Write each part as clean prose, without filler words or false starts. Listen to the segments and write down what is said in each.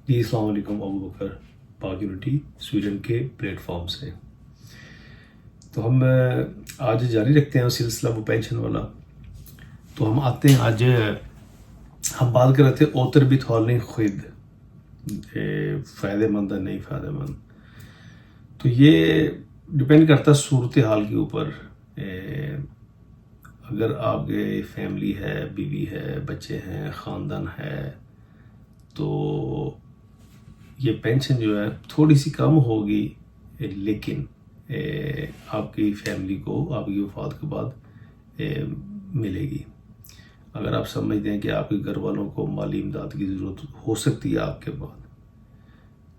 جی السلام علیکم، ابو بکر پاک یونٹی سویڈن کے پلیٹ فارم سے۔ تو ہم آج جاری رکھتے ہیں سلسلہ وہ پینشن والا۔ تو ہم آتے ہیں، آج ہم بات کر رہے تھے اوتر بیتالنگ خود فائدہ مند ہے نہیں فائدہ مند۔ تو یہ ڈپینڈ کرتا ہے صورتحال کے اوپر۔ اگر آپ کے فیملی ہے، بیوی ہے، بچے ہیں، خاندان ہے، تو یہ پینشن جو ہے تھوڑی سی کم ہوگی، لیکن آپ کی فیملی کو آپ کی وفات کے بعد ملے گی۔ اگر آپ سمجھتے ہیں کہ آپ کے گھر والوں کو مالی امداد کی ضرورت ہو سکتی ہے آپ کے بعد،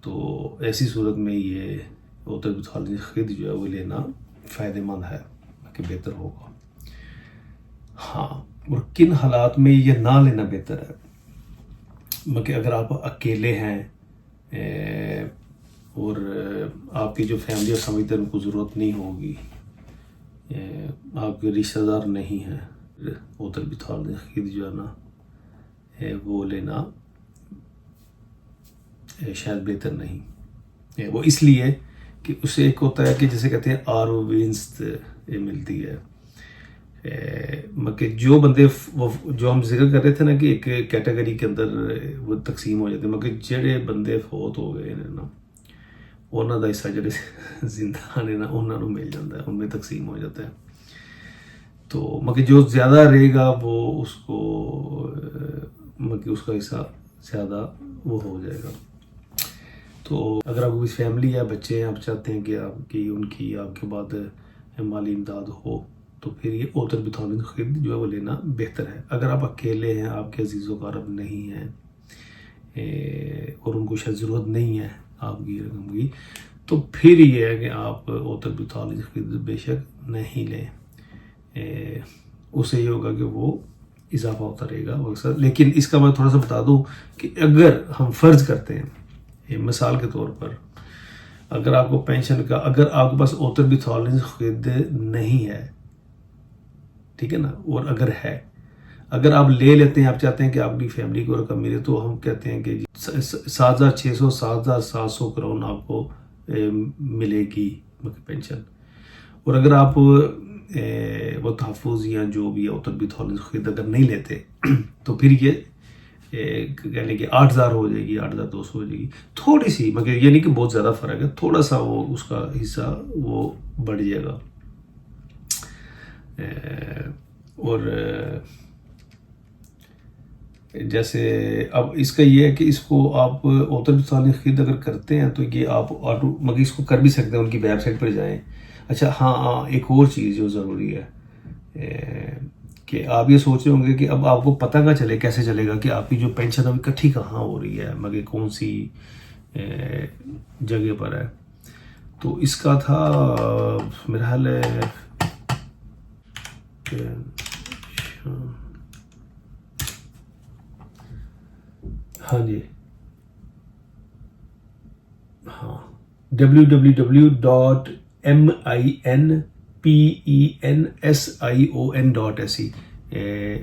تو ایسی صورت میں یہ اوتر بیتالنگ خود جو ہے وہ لینا فائدہ مند ہے کہ بہتر ہوگا۔ ہاں، اور کن حالات میں یہ نہ لینا بہتر ہے؟ مگر اگر آپ اکیلے ہیں اور آپ کی جو فیملی اور سمجھتے ہیں ان کو ضرورت نہیں ہوگی، آپ کے رشتہ دار نہیں ہیں، اوتر بیتالنگ خود جو ہے نا وہ لینا شاید بہتر نہیں۔ وہ اس لیے کہ اسے ایک ہوتا ہے کہ جیسے کہتے ہیں آروینست ملتی ہے، مگر جو بندے جو ہم ذکر کر رہے تھے نا کہ ایک کیٹیگری کے اندر وہ تقسیم ہو جاتے ہیں، مگر جڑے بندے فوت ہو گئے نا انہوں کا حصہ جڑے زندہ نے نا انہوں نے مل جاتا ہے، ان میں تقسیم ہو جاتا ہے۔ تو مگر جو زیادہ رہے گا وہ اس کو مگر اس کا حصہ زیادہ وہ ہو جائے گا۔ تو اگر آپ کی فیملی ہے، بچے ہیں، آپ چاہتے ہیں کہ آپ کی ان کی آپ کے بعد مالی امداد ہو، تو پھر یہ اوتر بیتالنگ خود جو ہے وہ لینا بہتر ہے۔ اگر آپ اکیلے ہیں، آپ کے عزیز و اقارب نہیں ہیں اور ان کو شاید ضرورت نہیں ہے آپ کی رقم کی، تو پھر یہ ہے کہ آپ اوتر بیتالنگ خود بے شک نہیں لیں۔ اس سے یہ ہوگا کہ وہ اضافہ ہوتا رہے گا اکثر۔ لیکن اس کا میں تھوڑا سا بتا دوں کہ اگر ہم فرض کرتے ہیں مثال کے طور پر، اگر آپ کو پینشن کا اگر آپ کے پاس اوتر بیتالنگ خود نہیں ہے، ٹھیک ہے نا، اور اگر ہے، اگر آپ لے لیتے ہیں، آپ چاہتے ہیں کہ آپ کی فیملی کو رقم ملے، تو ہم کہتے ہیں کہ 7,600 7,700 کرون آپ کو ملے گی پینشن۔ اور اگر آپ وہ تحفظ یا جو بھی اوتر بیتالنگ خود اگر نہیں لیتے تو پھر یہ کہنے کہ 8,000 ہو جائے گی، 8,200 ہو جائے گی، تھوڑی سی، مگر یہ نہیں کہ بہت زیادہ فرق ہے، تھوڑا سا وہ اس کا حصہ وہ بڑھ جائے گا۔ اور جیسے اب اس کا یہ ہے کہ اس کو آپ اوتر بیتالنگ خود اگر کرتے ہیں تو یہ آپ آٹو مگر اس کو کر بھی سکتے ہیں، ان کی ویب سائٹ پر جائیں۔ اچھا ہاں، ایک اور چیز جو ضروری ہے کہ آپ یہ سوچ رہے ہوں گے کہ اب آپ کو پتہ نہ چلے، کیسے چلے گا کہ آپ کی جو پینشن ابھی اکٹھی کہاں ہو رہی ہے، مگر کون سی جگہ پر ہے۔ تو اس کا تھا میرا حال ہے ہاں جی، ہاں www.minpension.se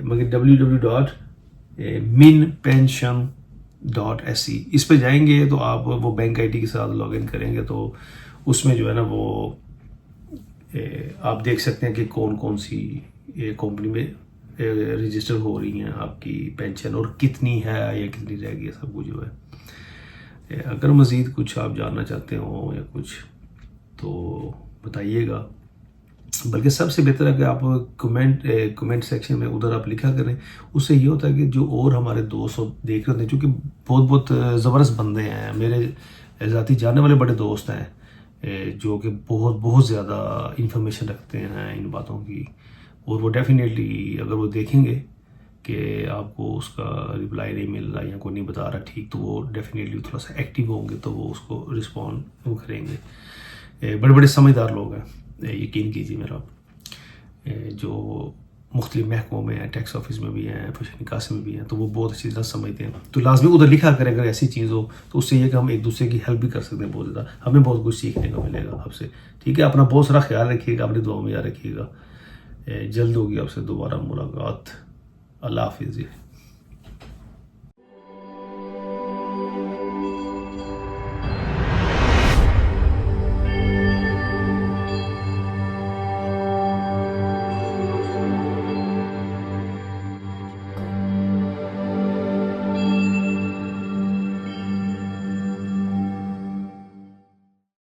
مگر www.minpension.se اس پہ جائیں گے تو آپ وہ بینک آئی ڈی کے ساتھ لاگ ان کریں گے، تو اس میں جو ہے نا وہ آپ دیکھ سکتے ہیں کہ کون کون سی کمپنی میں رجسٹر ہو رہی ہیں آپ کی پینشن، اور کتنی ہے یا کتنی رہ گئی ہے، سب کچھ جو ہے۔ اگر مزید کچھ آپ جاننا چاہتے ہوں یا کچھ تو بتائیے گا، بلکہ سب سے بہتر ہے کہ آپ کمنٹ سیکشن میں ادھر آپ لکھا کریں۔ اس سے یہ ہوتا ہے کہ جو اور ہمارے دوست دیکھ رہے ہیں، چونکہ بہت زبردست بندے ہیں، میرے ذاتی جاننے والے بڑے دوست ہیں جو کہ بہت زیادہ انفارمیشن رکھتے ہیں ان باتوں کی، اور وہ ڈیفینیٹلی اگر وہ دیکھیں گے کہ آپ کو اس کا رپلائی نہیں مل رہا یا کوئی نہیں بتا رہا ٹھیک، تو وہ ڈیفینیٹلی تھوڑا سا ایکٹیو ہوں گے، تو وہ اس کو رسپونڈ کریں گے۔ بڑے سمجھدار لوگ ہیں، یقین کیجیے میرا، جو مختلف محکموں میں ہیں، ٹیکس آفس میں بھی ہیں، فیشن نکاسی میں بھی ہیں، تو وہ بہت اچھی طرح سمجھتے ہیں۔ تو لازمی ادھر لکھا کریں اگر ایسی چیز ہو، تو اس سے یہ کہ ہم ایک دوسرے کی ہیلپ بھی کر سکتے ہیں، بہت زیادہ ہمیں بہت کچھ سیکھنے کو ملے گا آپ سے۔ ٹھیک ہے، اپنا بہت سارا خیال رکھیے گا، اپنی دعاؤں میں یاد رکھیے گا۔ جلد ہوگی آپ سے دوبارہ ملاقات۔ اللہ حافظ جی۔